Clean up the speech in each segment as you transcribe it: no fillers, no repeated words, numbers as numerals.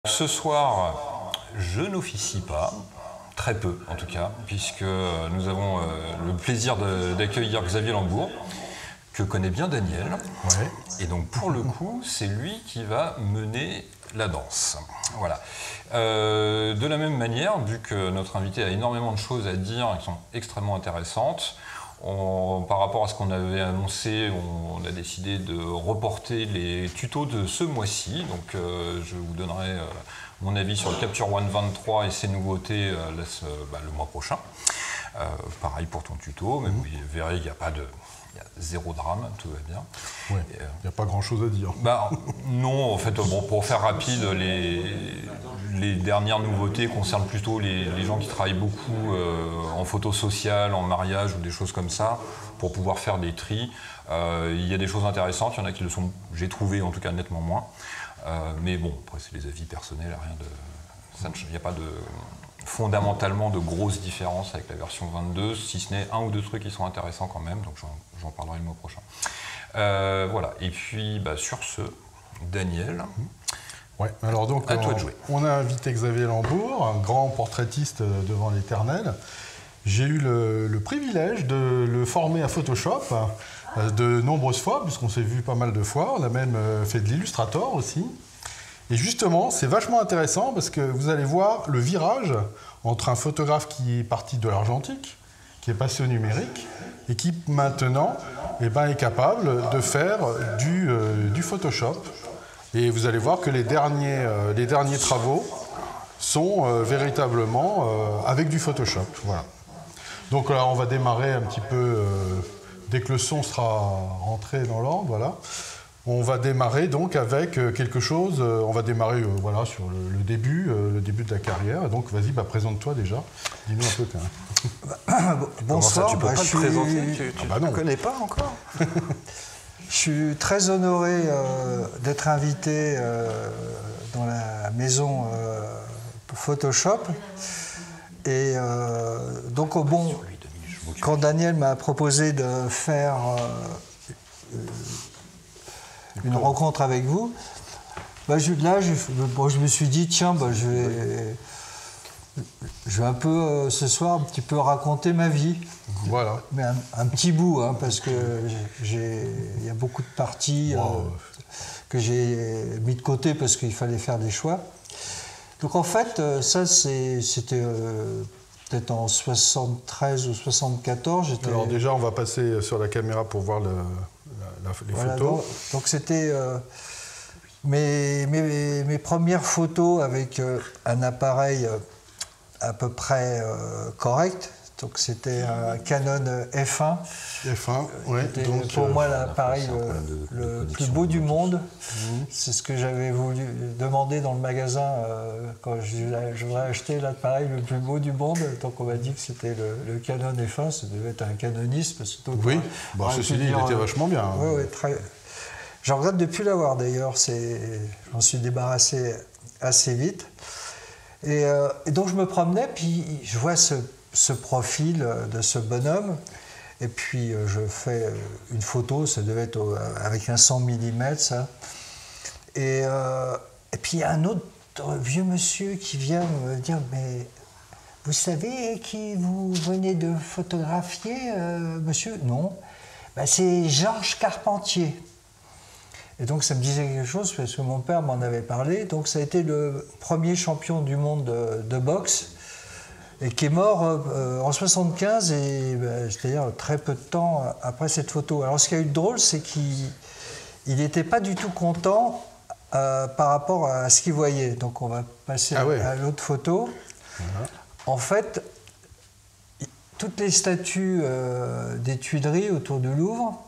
Ce soir, je n'officie pas, très peu en tout cas, puisque nous avons le plaisir d'accueillir Xavier Lambourg, que connaît bien Daniel. Ouais. Et donc pour le coup, c'est lui qui va mener la danse. Voilà. De la même manière, vu que notre invité a énormément de choses à dire qui sont extrêmement intéressantes, par rapport à ce qu'on avait annoncé, on a décidé de reporter les tutos de ce mois-ci. Donc je vous donnerai mon avis sur le Capture One 23 et ses nouveautés le mois prochain. Pareil pour ton tuto, mais vous verrez, il y a zéro drame, tout va bien. Ouais, il n'y a pas grand-chose à dire. Non, en fait, pour faire rapide, les dernières nouveautés concernent plutôt les gens qui travaillent beaucoup en photo sociale, en mariage ou des choses comme ça, pour pouvoir faire des tris. Il y a des choses intéressantes, il y en a qui le sont, j'ai trouvé en tout cas nettement moins. Mais bon, après c'est les avis personnels, il n'y a pas fondamentalement de grosses différences avec la version 22, si ce n'est un ou deux trucs qui sont intéressants quand même, donc j'en parlerai le mois prochain. Voilà, et puis sur ce, Daniel, ouais, alors donc, à toi de jouer. On a invité Xavier Lambourg, un grand portraitiste devant l'éternel. J'ai eu le privilège de le former à Photoshop de nombreuses fois, puisqu'on s'est vu pas mal de fois, on a même fait de l'Illustrator aussi. Et justement, c'est vachement intéressant parce que vous allez voir le virage entre un photographe qui est parti de l'argentique, qui est passé au numérique, et qui maintenant est capable de faire du Photoshop. Et vous allez voir que les derniers travaux sont véritablement avec du Photoshop. Voilà. Donc là, on va démarrer un petit peu, dès que le son sera rentré dans l'ordre, voilà. On va démarrer donc avec quelque chose, on va démarrer voilà, sur le début de la carrière. Donc vas-y, présente-toi déjà, dis-nous un peu. Bonsoir, tu peux pas te présenter, tu ne me connais pas encore. Je suis très honoré d'être invité dans la maison Photoshop. Et donc quand Daniel m'a proposé de faire une rencontre avec vous, je me suis dit, tiens, je vais un peu, ce soir, un petit peu raconter ma vie. Voilà. Mais un petit bout, parce que il y a beaucoup de parties que j'ai mis de côté parce qu'il fallait faire des choix. Donc en fait, ça, c'était peut-être en 73 ou 74. Alors déjà, on va passer sur la caméra pour voir les photos. Donc c'était mes premières photos avec un appareil à peu près correct. Donc c'était un Canon F1. F1, ouais. Donc pour moi l'appareil le plus beau du monde. C'est ce que j'avais voulu demander dans le magasin quand je voudrais acheter l'appareil le plus beau du monde. Donc on m'a dit que c'était le Canon F1. Ça devait être un canoniste. Parce que oui, ceci dit, il était vachement bien. Hein. Oui, très. Je regrette de ne plus l'avoir d'ailleurs. J'en suis débarrassé assez vite. Et donc je me promenais, puis je vois ce profil de ce bonhomme, et puis je fais une photo, ça devait être avec un 100 mm, ça. Et puis il y a un autre vieux monsieur qui vient me dire, mais vous savez qui vous venez de photographier, monsieur? Non. C'est Georges Carpentier. Et donc ça me disait quelque chose parce que mon père m'en avait parlé. Donc ça a été le premier champion du monde de boxe et qui est mort en 75, c'est-à-dire très peu de temps après cette photo. Alors ce qui a eu de drôle, c'est qu'il n'était pas du tout content par rapport à ce qu'il voyait. Donc on va passer à l'autre photo. Voilà. En fait, toutes les statues des Tuileries autour du Louvre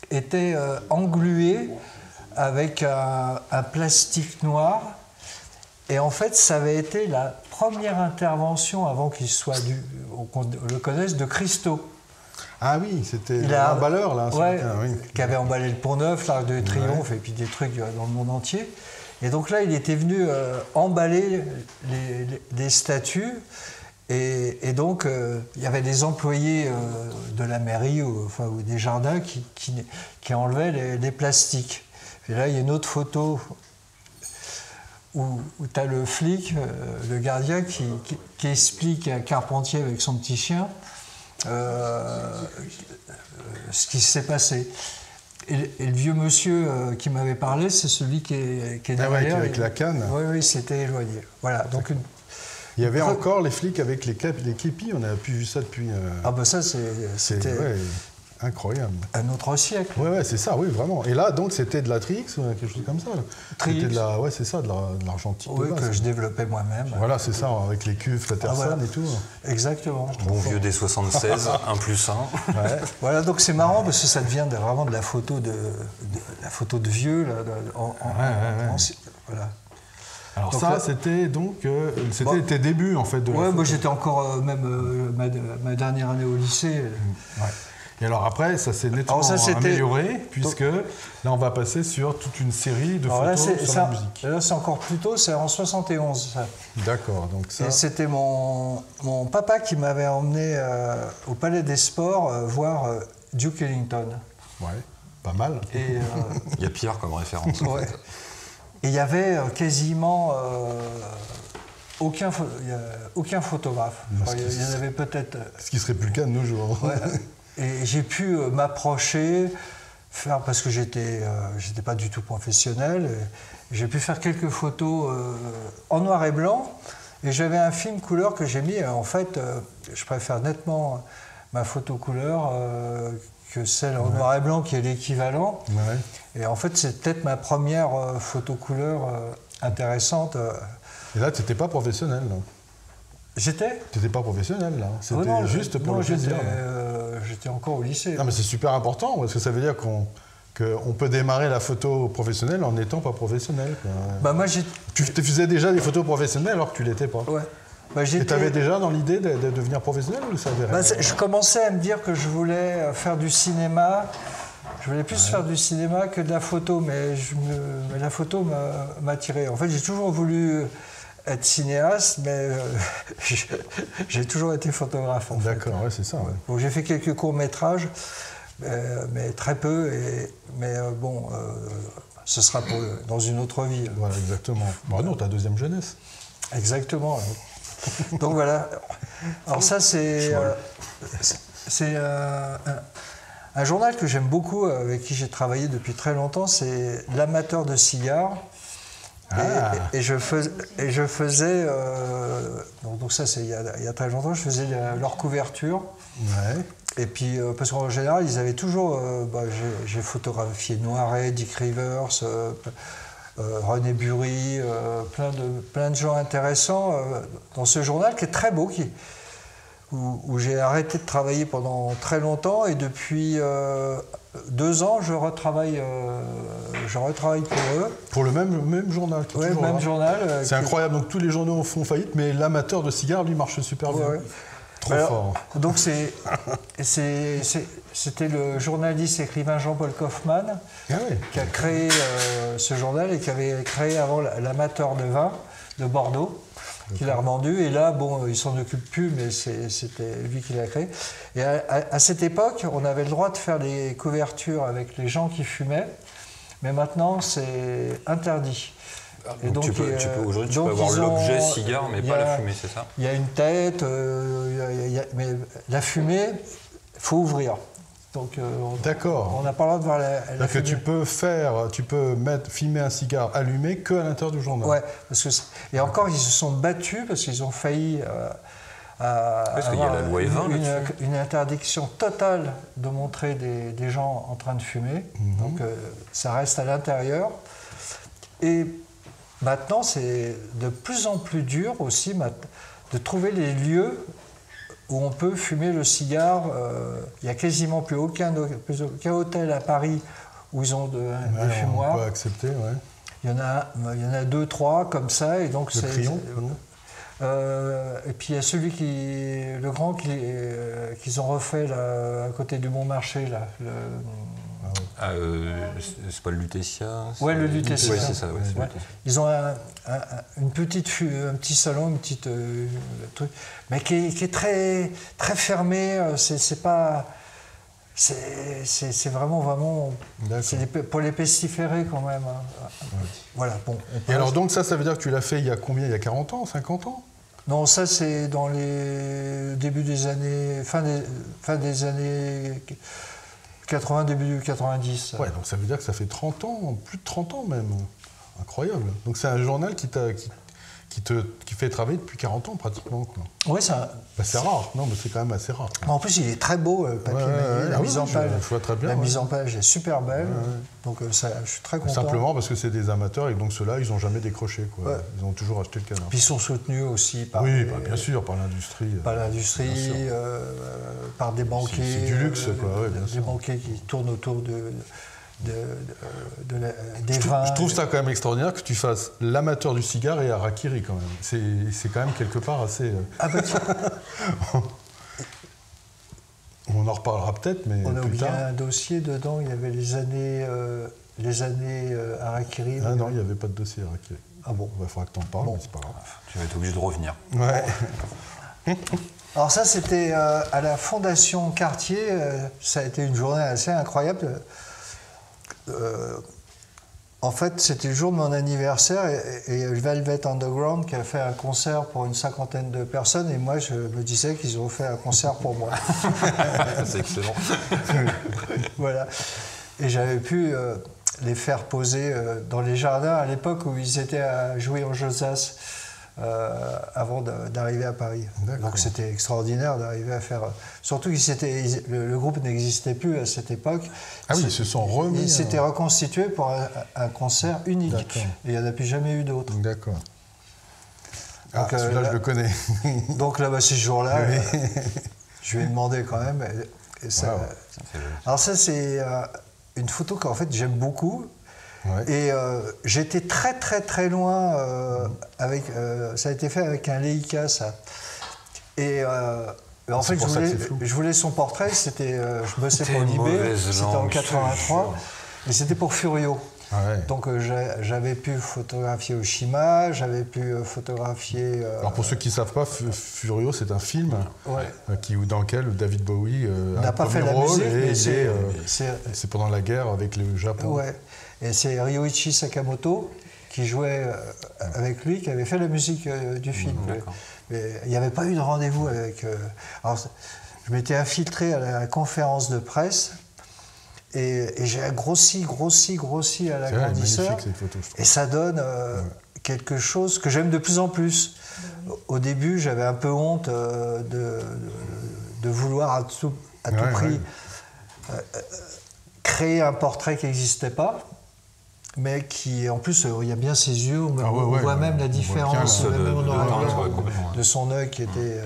étaient engluées avec un plastique noir. Et en fait, ça avait été la première intervention, avant qu'il qu'on le connaisse, de Christo. Ah oui, c'était l'emballeur, là. Qui avait emballé le Pont-Neuf, l'Arc de Triomphe, et puis des trucs dans le monde entier. Et donc là, il était venu emballer les statues. Et donc, il y avait des employés de la mairie ou des jardins qui enlevaient les plastiques. Et là, il y a une autre photo où tu as le flic, le gardien, qui explique à un carpentier avec son petit chien ce qui s'est passé. Et le vieux monsieur qui m'avait parlé, c'est celui qui est derrière. Ouais, avec la canne. Oui, c'était éloigné. Voilà, donc il y avait encore les flics avec les képis, on n'a plus vu ça depuis... Ah ben ça, c'était incroyable. Un autre siècle. Oui, c'est ça, oui, vraiment. Et là, donc, c'était de la Trix ou quelque chose comme ça. Trix. C'était c'est ça, de l'argentique. Oui, que je développais moi-même. Voilà, c'est ça, avec les cuves Patterson et tout. Exactement. Bon vieux des 76, 1+1. Ouais. Voilà, donc c'est marrant parce que ça devient vraiment de la photo de vieux. Là, voilà. Alors donc, ça, c'était tes débuts, en fait, de la photo. Moi, j'étais encore ma dernière année au lycée. Ouais. Et alors après, ça s'est nettement amélioré, puisque là, on va passer sur toute une série de photos sur la musique. Là, c'est encore plus tôt, c'est en 71. Ça. D'accord, donc ça... Et c'était mon papa qui m'avait emmené au Palais des Sports voir Duke Ellington. Ouais, pas mal. Et, il y a pire comme référence. Ouais. Et il y avait quasiment aucun photographe. Il y en avait peut-être... Ce qui serait plus le cas de nos jours. Ouais. Et j'ai pu m'approcher, parce que j'étais pas du tout professionnel, j'ai pu faire quelques photos en noir et blanc, et j'avais un film couleur que j'ai mis. En fait, je préfère nettement ma photo couleur que celle en noir et blanc qui est l'équivalent. Ouais. Et en fait, c'est peut-être ma première photo couleur intéressante. Et là, tu n'étais pas professionnel, là. J'étais ? Tu n'étais pas professionnel, là. C'était juste pour le plaisir. J'étais encore au lycée. Non, mais c'est super important, parce que ça veut dire qu'on peut démarrer la photo professionnelle en n'étant pas professionnel. Bah, moi, tu faisais déjà des photos professionnelles alors que tu ne l'étais pas. Ouais. Bah, et tu avais déjà dans l'idée de devenir professionnel ou ça avait je commençais à me dire que je voulais faire du cinéma. Je voulais plus faire du cinéma que de la photo, mais la photo m'attirait. En fait, j'ai toujours voulu être cinéaste, mais j'ai toujours été photographe. D'accord, ouais, c'est ça. Ouais. Donc, j'ai fait quelques courts-métrages, mais très peu. Ce sera dans une autre vie. Voilà, exactement. Bon, non, ta deuxième jeunesse. Exactement. Donc voilà. Alors ça, c'est un journal que j'aime beaucoup, avec qui j'ai travaillé depuis très longtemps, c'est l'Amateur de cigares. Et je faisais, donc ça c'est il y a très longtemps, je faisais leur couverture. Ouais. Et puis, parce qu'en général, ils avaient toujours, j'ai photographié Noiret, Dick Rivers, René Bury, plein de gens intéressants dans ce journal qui est très beau, où j'ai arrêté de travailler pendant très longtemps, et depuis 2 ans, je retravaille pour eux. Pour le même journal. Oui, le même journal. C'est incroyable, donc tous les journaux font faillite, mais l'Amateur de cigares, lui, marche super bien. Ouais. Trop fort. Donc c'était le journaliste écrivain Jean-Paul Kaufmann qui a créé ce journal, et qui avait créé avant l'Amateur de vin de Bordeaux, qu'il a revendu. Et là, bon, il s'en occupe plus, mais c'était lui qui l'a créé. Et à cette époque, on avait le droit de faire des couvertures avec les gens qui fumaient, mais maintenant c'est interdit. Et donc, aujourd'hui, tu peux avoir l'objet cigare, mais pas la fumée, c'est ça? Il y a une tête, mais la fumée, il faut ouvrir. Donc, d'accord. On n'a pas le droit de voir la fumée. Que tu peux filmer un cigare allumé qu'à l'intérieur du journal. Ouais, et encore, ils se sont battus parce qu'ils ont failli parce qu'il y a la loi E20 une interdiction totale de montrer des gens en train de fumer. Donc, ça reste à l'intérieur. Et maintenant, c'est de plus en plus dur aussi de trouver les lieux où on peut fumer le cigare. Il n'y a quasiment plus aucun hôtel à Paris où ils ont des fumoirs. On peut accepter, ouais. Il y en a 2, 3 comme ça, et donc le Crillon. Et puis il y a le grand qu'ils ont refait là, à côté du Bon Marché là. C'est pas le Lutetia? Oui, le Lutetia. Oui, c'est ça. Ouais, ouais. Ils ont un petit salon, une petite truc, mais qui est très, très fermé. C'est pas c'est vraiment pour les pestiférés quand même. Hein. Voilà, bon. Et alors donc ça veut dire que tu l'as fait il y a combien? Il y a 40 ans, 50 ans? Non, ça c'est dans les débuts des années, fin des années 80, début 90. Ouais, donc ça veut dire que ça fait 30 ans, plus de 30 ans même. Incroyable. Donc c'est un journal qui fait travailler depuis 40 ans pratiquement, quoi. Oui, ça. Bah, c'est rare, non, mais c'est quand même assez rare. En plus, il est très beau, le papier maillet, la mise en page. Je vois très bien. La mise en page est super belle, donc ça, je suis très content. Simplement parce que c'est des amateurs et donc ceux-là, ils n'ont jamais décroché, quoi. Ouais. Ils ont toujours acheté le canard. Puis ils sont soutenus aussi par. Oui, bien sûr, par l'industrie. Par l'industrie, par des banquiers. C'est du luxe, quoi. Ouais, bien des sûr. banquiers qui tournent autour des vins. Je trouve ça quand même extraordinaire que tu fasses l'amateur du cigare et Harakiri quand même. C'est quand même quelque part assez... Ah bah tiens. On en reparlera peut-être, mais On a plus oublié tard. un dossier dedans, il y avait les années Harakiri. Ah non, il n'y avait pas de dossier Harakiri. Ah bon? Il faudra que tu en parles, mais c'est pas grave. Tu vas être obligé de revenir. Ouais. Alors ça, c'était à la Fondation Cartier. Ça a été une journée assez incroyable. En fait, c'était le jour de mon anniversaire et Velvet Underground qui a fait un concert pour une 50aine de personnes et moi je me disais qu'ils ont fait un concert pour moi. C'est excellent. Voilà. Et j'avais pu les faire poser dans les jardins à l'époque où ils étaient à jouer en Josas avant d'arriver à Paris. Donc c'était extraordinaire d'arriver à faire... Surtout que le groupe n'existait plus à cette époque. Ah oui, ils se sont remis... Ils s'étaient reconstitués pour un concert unique. D'accord. Et il n'y en a plus jamais eu d'autre. D'accord. Ah, Donc, celui-là, je le connais. Donc là, ce jour-là, Oui. je lui ai demandé quand même. Et ça, Wow. alors ça, c'est une photo qu'en fait j'aime beaucoup. Ouais. Et j'étais très très très loin avec... ça a été fait avec un Leica, ça. Et en fait, je voulais son portrait. C'était, je bossais pour Libé. C'était en 83. Et c'était pour Furio. Ouais. Donc j'avais pu photographier Oshima, j'avais pu photographier... Alors pour ceux qui ne savent pas, Furio, c'est un film dans lequel David Bowie n'a a pas un fait premier la rôle musique, et c'est pendant la guerre avec le Japon. Ouais. Et c'est Ryoichi Sakamoto qui jouait avec lui, qui avait fait la musique du film. Mais il n'y avait pas eu de rendez-vous avec... alors, je m'étais infiltré à la conférence de presse et j'ai grossi à l'agrandisseur. Magnifique cette photo, je trouve. Et ça donne quelque chose que j'aime de plus en plus. Au début, j'avais un peu honte de vouloir à tout prix créer un portrait qui n'existait pas. Mais qui, en plus, il y a bien ses yeux, on voit même la différence de son œil qui était...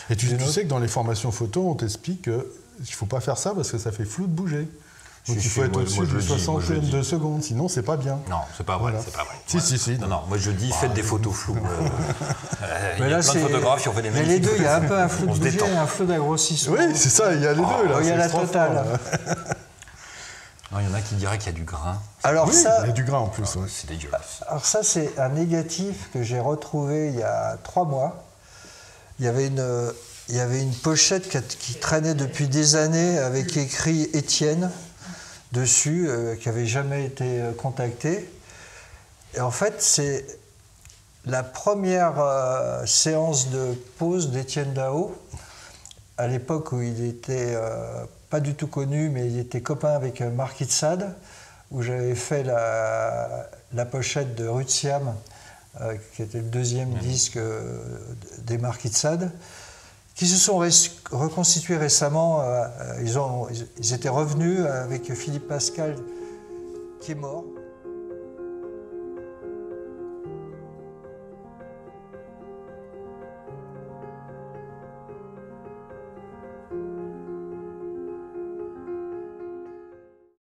Et tu sais que dans les formations photo, on t'explique qu'il ne faut pas faire ça parce que ça fait flou de bouger. Donc il faut être au-dessus de 62 secondes, sinon c'est pas bien. Non, c'est pas vrai, Voilà. c'est pas vrai. Si. Non, moi je dis faites des photos floues. Il y là, a plein de photographes qui ont fait des mais magnifiques les deux, il y a un peu un flou de On se bouger détend. et un flou d'agrossissement. Oui, c'est ça, il y a les deux là. Il y a c'est la trop totale. fort. Non, il y en a qui diraient qu'il y a du grain. Alors Oui, ça, il y a du grain en plus. Ouais. C'est dégueulasse. alors ça, c'est un négatif que j'ai retrouvé il y a 3 mois. Il y avait une pochette qui traînait depuis des années avec écrit Étienne dessus, qui n'avait jamais été contacté. Et en fait, c'est la première séance de pose d'Étienne Dao, à l'époque où il était pas du tout connu, mais il était copain avec Mark Itzad, où j'avais fait la pochette de Rutsiam, qui était le deuxième disque des Mark Itzad, qui se sont reconstitués récemment. Ils étaient revenus avec Philippe Pascal, qui est mort.